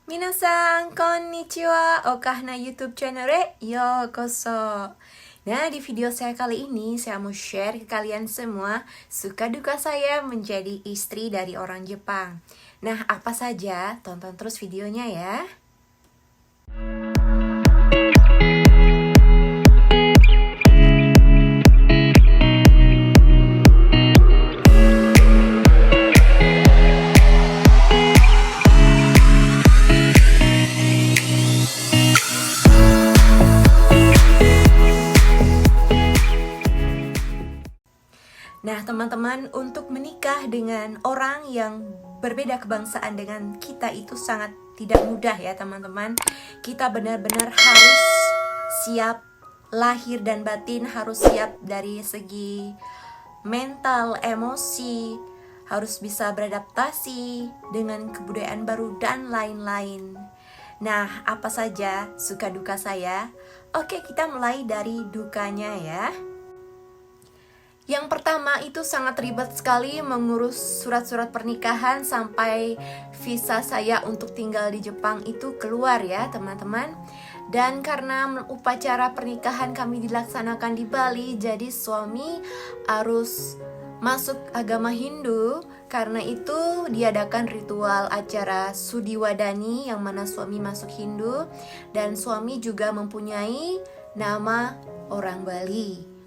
Minasan, konnichiwa, Okahna YouTube channel yokoso. Nah, di video saya kali ini, saya mau share ke kalian semua suka duka saya menjadi istri dari orang Jepang. Nah, apa saja? Tonton terus videonya ya. Nah, teman-teman, untuk menikah dengan orang yang berbeda kebangsaan dengan kita itu sangat tidak mudah ya, teman-teman. Kita benar-benar harus siap lahir dan batin, harus siap dari segi mental, emosi, harus bisa beradaptasi dengan kebudayaan baru dan lain-lain. Nah, apa saja suka duka saya? Oke, kita mulai dari dukanya ya. Yang pertama itu sangat ribet sekali mengurus surat-surat pernikahan sampai visa saya untuk tinggal di Jepang itu keluar ya teman-teman. Dan karena upacara pernikahan kami dilaksanakan di Bali, jadi suami harus masuk agama Hindu. Karena itu diadakan ritual acara Sudiwadani yang mana suami masuk Hindu. Dan suami juga mempunyai nama orang Bali.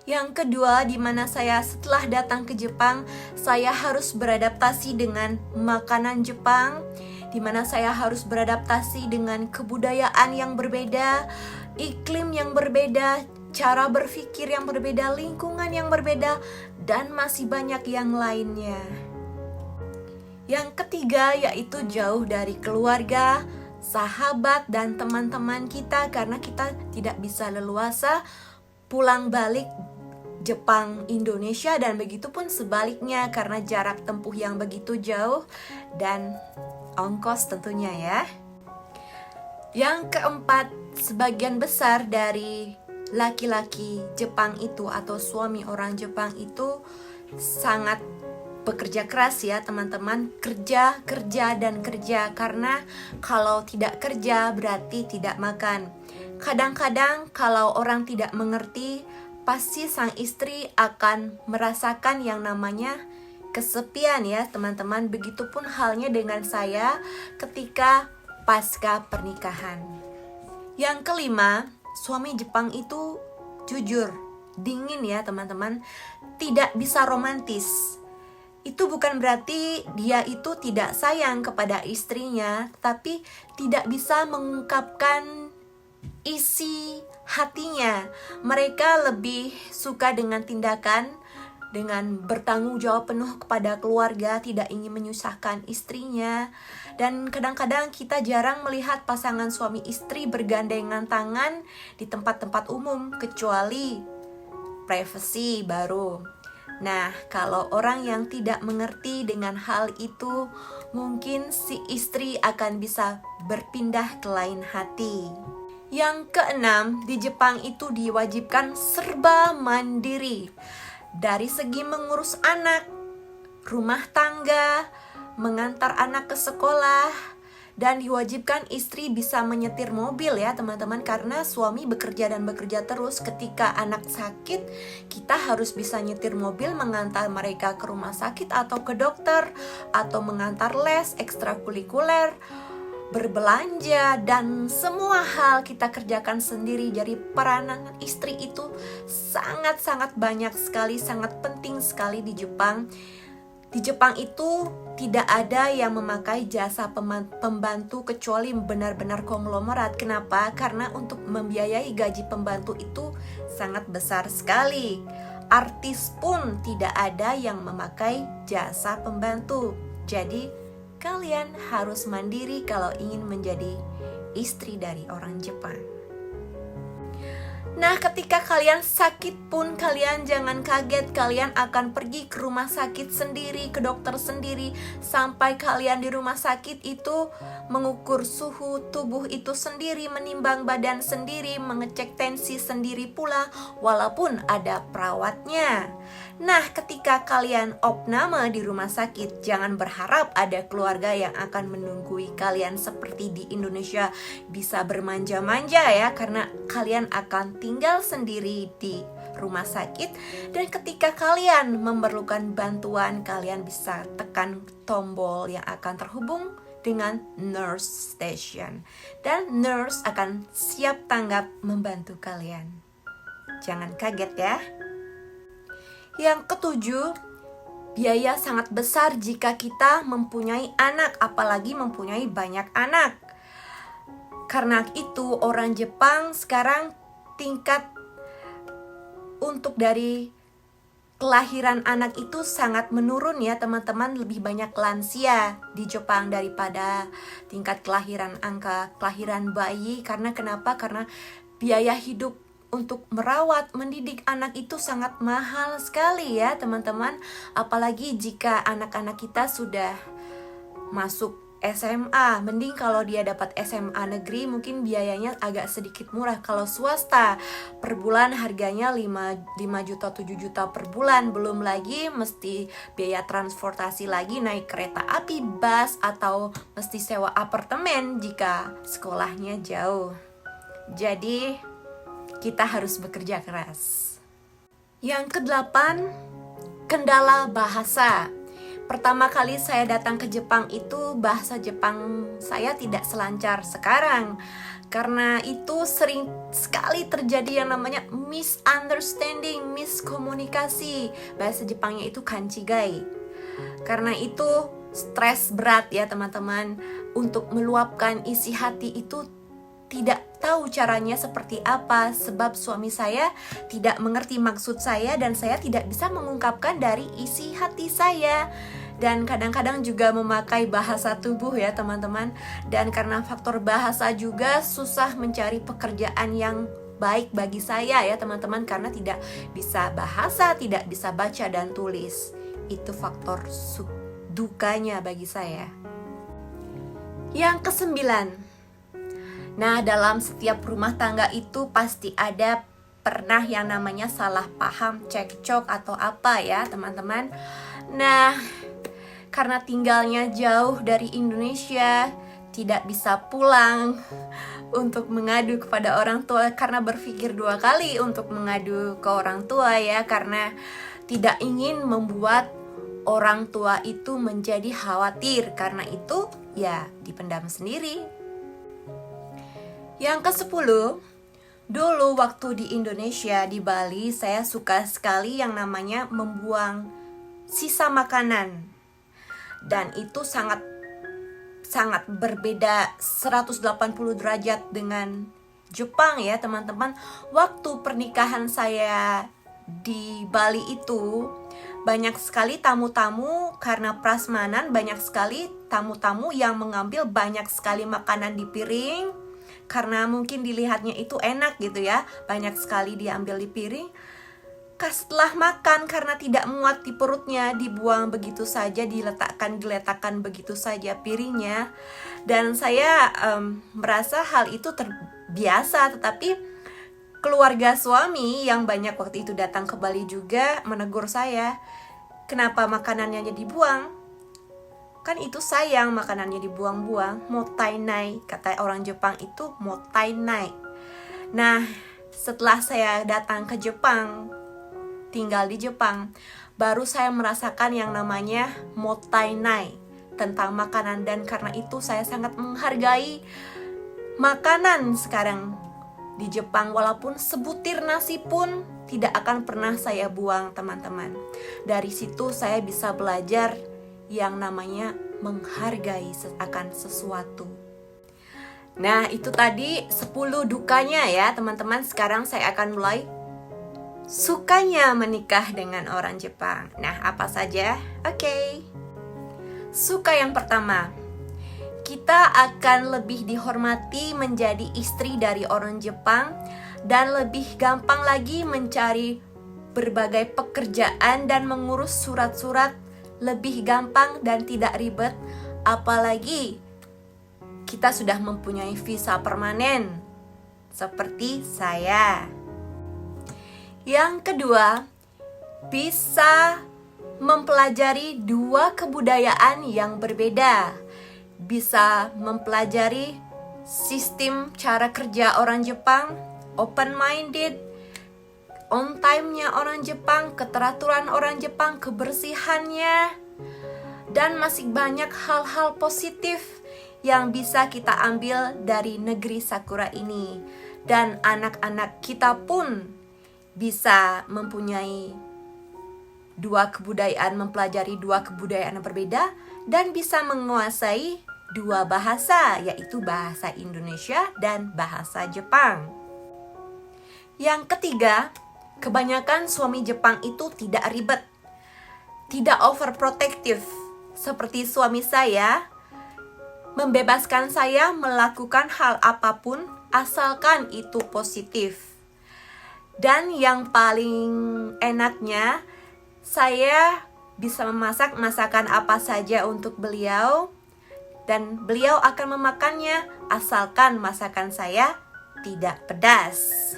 Yang kedua, di mana saya setelah datang ke Jepang, saya harus beradaptasi dengan makanan Jepang, di mana saya harus beradaptasi dengan kebudayaan yang berbeda, iklim yang berbeda, cara berpikir yang berbeda, lingkungan yang berbeda, dan masih banyak yang lainnya. Yang ketiga, yaitu jauh dari keluarga, sahabat, dan teman-teman kita karena kita tidak bisa leluasa pulang balik Jepang, Indonesia, dan begitu pun sebaliknya karena jarak tempuh yang begitu jauh dan ongkos tentunya ya. Yang keempat, sebagian besar dari laki-laki Jepang itu atau suami orang Jepang itu sangat bekerja keras ya teman-teman, kerja dan kerja, karena kalau tidak kerja berarti tidak makan. Kadang-kadang kalau orang tidak mengerti, pasti sang istri akan merasakan yang namanya kesepian ya teman-teman. Begitupun halnya dengan saya ketika pasca pernikahan. Yang kelima, suami Jepang itu jujur, dingin ya teman-teman, tidak bisa romantis. Itu bukan berarti dia itu tidak sayang kepada istrinya, tapi tidak bisa mengungkapkan isi hatinya. Mereka lebih suka dengan tindakan, dengan bertanggung jawab penuh kepada keluarga, tidak ingin menyusahkan istrinya. Dan kadang-kadang kita jarang melihat pasangan suami istri bergandengan tangan di tempat-tempat umum, kecuali privasi baru. Nah, kalau orang yang tidak mengerti dengan hal itu, mungkin si istri akan bisa berpindah ke lain hati. Yang keenam, di Jepang itu diwajibkan serba mandiri. Dari segi mengurus anak, rumah tangga, mengantar anak ke sekolah, dan diwajibkan istri bisa menyetir mobil ya teman-teman. Karena suami bekerja dan bekerja terus, ketika anak sakit, kita harus bisa nyetir mobil, mengantar mereka ke rumah sakit atau ke dokter, atau mengantar les, ekstrakurikuler, berbelanja, dan semua hal kita kerjakan sendiri. Jadi peranan istri itu sangat-sangat banyak sekali, sangat penting sekali di Jepang. Di Jepang itu tidak ada yang memakai jasa pembantu kecuali benar-benar konglomerat. Kenapa? Karena untuk membiayai gaji pembantu itu sangat besar sekali. Artis pun tidak ada yang memakai jasa pembantu. Jadi kalian harus mandiri kalau ingin menjadi istri dari orang Jepang. Nah, ketika kalian sakit pun kalian jangan kaget, kalian akan pergi ke rumah sakit sendiri, ke dokter sendiri, sampai kalian di rumah sakit itu mengukur suhu tubuh itu sendiri, menimbang badan sendiri, mengecek tensi sendiri pula, walaupun ada perawatnya. Nah, ketika kalian opname di rumah sakit, jangan berharap ada keluarga yang akan menunggui kalian seperti di Indonesia bisa bermanja-manja ya, karena kalian akan tinggal sendiri di rumah sakit. Dan ketika kalian memerlukan bantuan, kalian bisa tekan tombol yang akan terhubung dengan nurse station, dan nurse akan siap tanggap membantu kalian. Jangan kaget ya. Yang ketujuh, biaya sangat besar jika kita mempunyai anak, apalagi mempunyai banyak anak. Karena itu orang Jepang sekarang tingkat untuk dari kelahiran anak itu sangat menurun ya teman-teman. Lebih banyak lansia di Jepang daripada tingkat angka kelahiran bayi. Karena kenapa? Karena biaya hidup untuk merawat, mendidik anak itu sangat mahal sekali ya teman-teman. Apalagi jika anak-anak kita sudah masuk SMA. Mending kalau dia dapat SMA negeri mungkin biayanya agak sedikit murah. Kalau swasta per bulan harganya 5 juta 7 juta per bulan. Belum lagi mesti biaya transportasi lagi, naik kereta api, bus, atau mesti sewa apartemen jika sekolahnya jauh. Jadi kita harus bekerja keras. Yang kedelapan, kendala bahasa. Pertama kali saya datang ke Jepang itu bahasa Jepang saya tidak selancar sekarang. Karena itu sering sekali terjadi yang namanya misunderstanding, miskomunikasi. Bahasa Jepangnya itu kanchigai. Karena itu stres berat ya teman-teman. Untuk meluapkan isi hati itu tidak tahu caranya seperti apa, sebab suami saya tidak mengerti maksud saya dan saya tidak bisa mengungkapkan dari isi hati saya. Dan kadang-kadang juga memakai bahasa tubuh ya teman-teman. Dan karena faktor bahasa juga susah mencari pekerjaan yang baik bagi saya ya teman-teman, karena tidak bisa bahasa, tidak bisa baca dan tulis. Itu faktor dukanya bagi saya. Yang kesembilan, nah, dalam setiap rumah tangga itu pasti ada pernah yang namanya salah paham, cekcok atau apa ya teman-teman. Nah, karena tinggalnya jauh dari Indonesia, tidak bisa pulang untuk mengadu kepada orang tua, karena berpikir dua kali untuk mengadu ke orang tua ya, karena tidak ingin membuat orang tua itu menjadi khawatir. Karena itu ya dipendam sendiri. Yang ke-10, dulu waktu di Indonesia, di Bali, saya suka sekali yang namanya membuang sisa makanan. Dan itu sangat berbeda 180 derajat dengan Jepang ya teman-teman. Waktu pernikahan saya di Bali itu banyak sekali tamu-tamu, karena prasmanan banyak sekali tamu-tamu yang mengambil banyak sekali makanan di piring. Karena mungkin dilihatnya itu enak gitu ya, banyak sekali diambil di piring. Setelah makan karena tidak muat di perutnya, dibuang begitu saja, diletakkan begitu saja piringnya. Dan saya merasa hal itu terbiasa. Tetapi keluarga suami yang banyak waktu itu datang ke Bali juga menegur saya, kenapa makanannya dibuang? Kan itu sayang makanannya dibuang-buang. Mottainai, kata orang Jepang itu mottainai. Nah, setelah saya datang ke Jepang, tinggal di Jepang, baru saya merasakan yang namanya mottainai tentang makanan. Dan karena itu saya sangat menghargai makanan sekarang di Jepang. Walaupun sebutir nasi pun tidak akan pernah saya buang teman-teman. Dari situ saya bisa belajar yang namanya menghargai akan sesuatu. Nah, itu tadi 10 dukanya ya teman-teman. Sekarang saya akan mulai sukanya menikah dengan orang Jepang. Nah, apa saja? Oke. Suka yang pertama, kita akan lebih dihormati menjadi istri dari orang Jepang. dan lebih gampang lagi mencari berbagai pekerjaan dan mengurus surat-surat lebih gampang dan tidak ribet, apalagi kita sudah mempunyai visa permanen seperti saya. Yang kedua, bisa mempelajari dua kebudayaan yang berbeda. Bisa mempelajari sistem cara kerja orang Jepang, open-minded, on time-nya orang Jepang, keteraturan orang Jepang, kebersihannya, dan masih banyak hal-hal positif yang bisa kita ambil dari negeri Sakura ini. Dan anak-anak kita pun bisa mempunyai dua kebudayaan, mempelajari dua kebudayaan yang berbeda, dan bisa menguasai dua bahasa, yaitu bahasa Indonesia dan bahasa Jepang. Yang ketiga, kebanyakan suami Jepang itu tidak ribet, tidak overprotective. Seperti suami saya, membebaskan saya melakukan hal apapun asalkan itu positif. Dan yang paling enaknya, saya bisa memasak masakan apa saja untuk beliau, dan beliau akan memakannya asalkan masakan saya tidak pedas.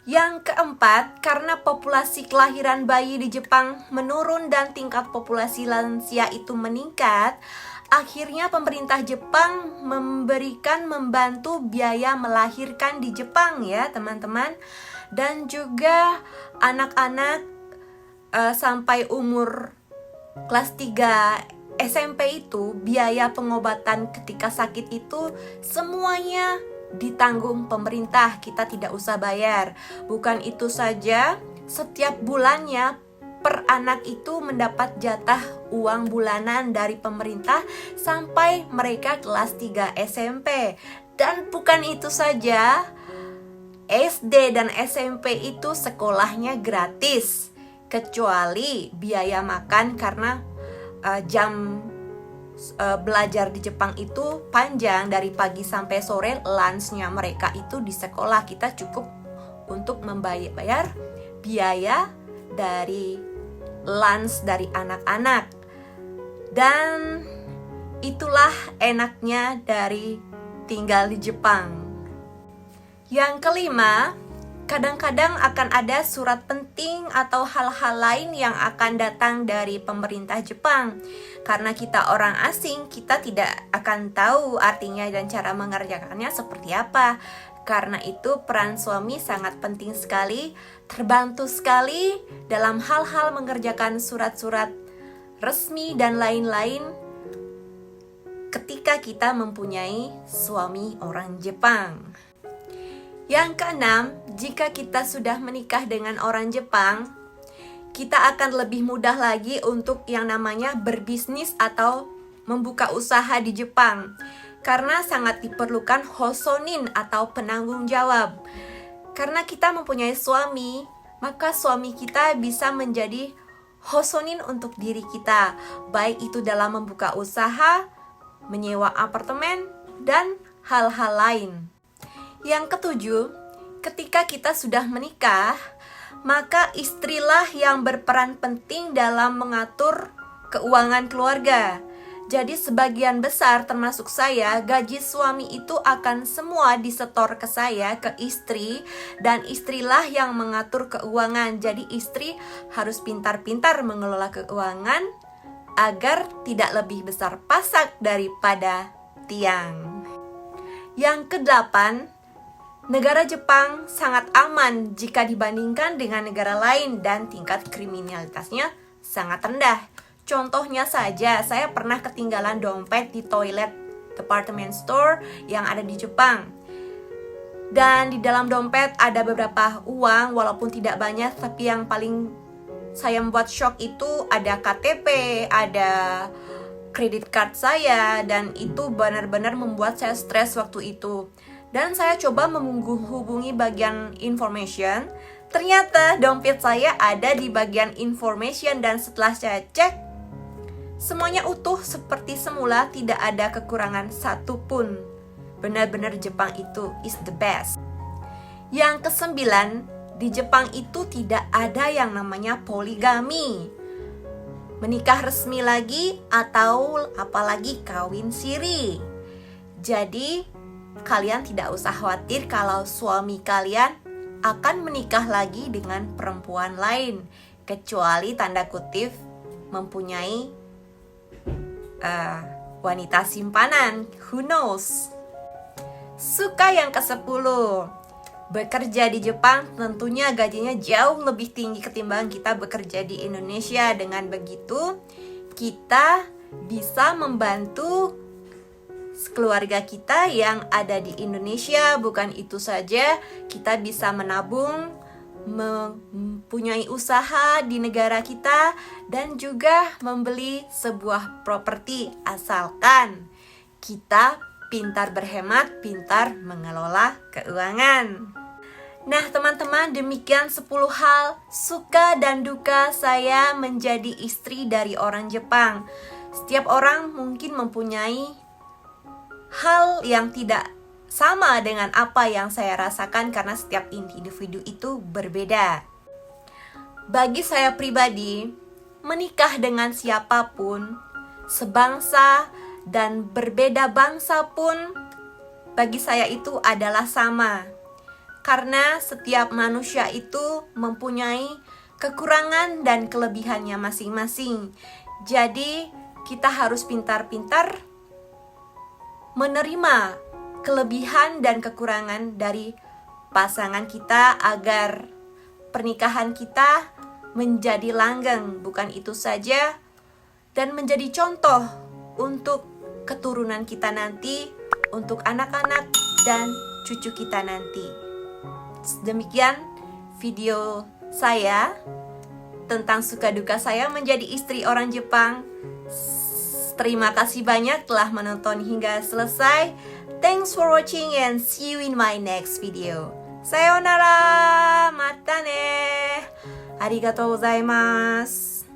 Yang keempat, karena populasi kelahiran bayi di Jepang menurun dan tingkat populasi lansia itu meningkat, akhirnya pemerintah Jepang membantu biaya melahirkan di Jepang ya teman-teman. Dan juga anak-anak sampai umur kelas 3 SMP itu biaya pengobatan ketika sakit itu semuanya ditanggung pemerintah, kita tidak usah bayar. Bukan itu saja, setiap bulannya per anak itu mendapat jatah uang bulanan dari pemerintah sampai mereka kelas 3 SMP. Dan bukan itu saja, SD dan SMP itu sekolahnya gratis, kecuali biaya makan karena jam belajar di Jepang itu panjang dari pagi sampai sore. Lunchnya mereka itu di sekolah, kita cukup untuk membayar biaya dari lunch dari anak-anak. Dan itulah enaknya dari tinggal di Jepang. Yang kelima, kadang-kadang akan ada surat penting atau hal-hal lain yang akan datang dari pemerintah Jepang. Karena kita orang asing, kita tidak akan tahu artinya dan cara mengerjakannya seperti apa. Karena itu peran suami sangat penting sekali, terbantu sekali dalam hal-hal mengerjakan surat-surat resmi dan lain-lain ketika kita mempunyai suami orang Jepang. Yang keenam, jika kita sudah menikah dengan orang Jepang, kita akan lebih mudah lagi untuk yang namanya berbisnis atau membuka usaha di Jepang. Karena sangat diperlukan hosonin atau penanggung jawab. Karena kita mempunyai suami, maka suami kita bisa menjadi hosonin untuk diri kita. Baik itu dalam membuka usaha, menyewa apartemen, dan hal-hal lain. Yang ketujuh, ketika kita sudah menikah, maka istrilah yang berperan penting dalam mengatur keuangan keluarga. Jadi sebagian besar termasuk saya, gaji suami itu akan semua disetor ke saya, ke istri, dan istrilah yang mengatur keuangan. Jadi istri harus pintar-pintar mengelola keuangan agar tidak lebih besar pasak daripada tiang. Yang kedelapan, negara Jepang sangat aman jika dibandingkan dengan negara lain dan tingkat kriminalitasnya sangat rendah. Contohnya saja, saya pernah ketinggalan dompet di toilet department store yang ada di Jepang. Dan di dalam dompet ada beberapa uang, walaupun tidak banyak, tapi yang paling saya membuat shock itu ada KTP, ada kredit card saya, dan itu benar-benar membuat saya stres waktu itu. Dan saya coba menghubungi bagian information. Ternyata dompet saya ada di bagian information, dan setelah saya cek, semuanya utuh seperti semula, tidak ada kekurangan satupun. Benar-benar Jepang itu is the best. Yang kesembilan, di Jepang itu tidak ada yang namanya poligami. Menikah resmi lagi atau apalagi kawin siri. Jadi, kalian tidak usah khawatir kalau suami kalian akan menikah lagi dengan perempuan lain, kecuali tanda kutip mempunyai wanita simpanan. Who knows? Suka yang ke-10. Bekerja di Jepang tentunya gajinya jauh lebih tinggi ketimbang kita bekerja di Indonesia. Dengan begitu, kita bisa membantu keluarga kita yang ada di Indonesia. Bukan itu saja, kita bisa menabung, mempunyai usaha di negara kita, dan juga membeli sebuah properti asalkan kita pintar berhemat, pintar mengelola keuangan. Nah teman-teman, demikian 10 hal suka dan duka saya menjadi istri dari orang Jepang. Setiap orang mungkin mempunyai hal yang tidak sama dengan apa yang saya rasakan karena setiap individu itu berbeda. Bagi saya pribadi, menikah dengan siapapun, sebangsa dan berbeda bangsa pun, bagi saya itu adalah sama. Karena setiap manusia itu mempunyai kekurangan dan kelebihannya masing-masing. Jadi kita harus pintar-pintar menerima kelebihan dan kekurangan dari pasangan kita agar pernikahan kita menjadi langgeng. Bukan itu saja, dan menjadi contoh untuk keturunan kita nanti, untuk anak-anak dan cucu kita nanti. Demikian video saya tentang suka duka saya menjadi istri orang Jepang. Terima kasih banyak telah menonton hingga selesai. Thanks for watching and see you in my next video. Sayonara, mata ne. Arigatou gozaimasu.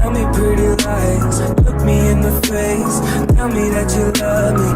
Tell me pretty lies, look me in the face. Tell me that you love me.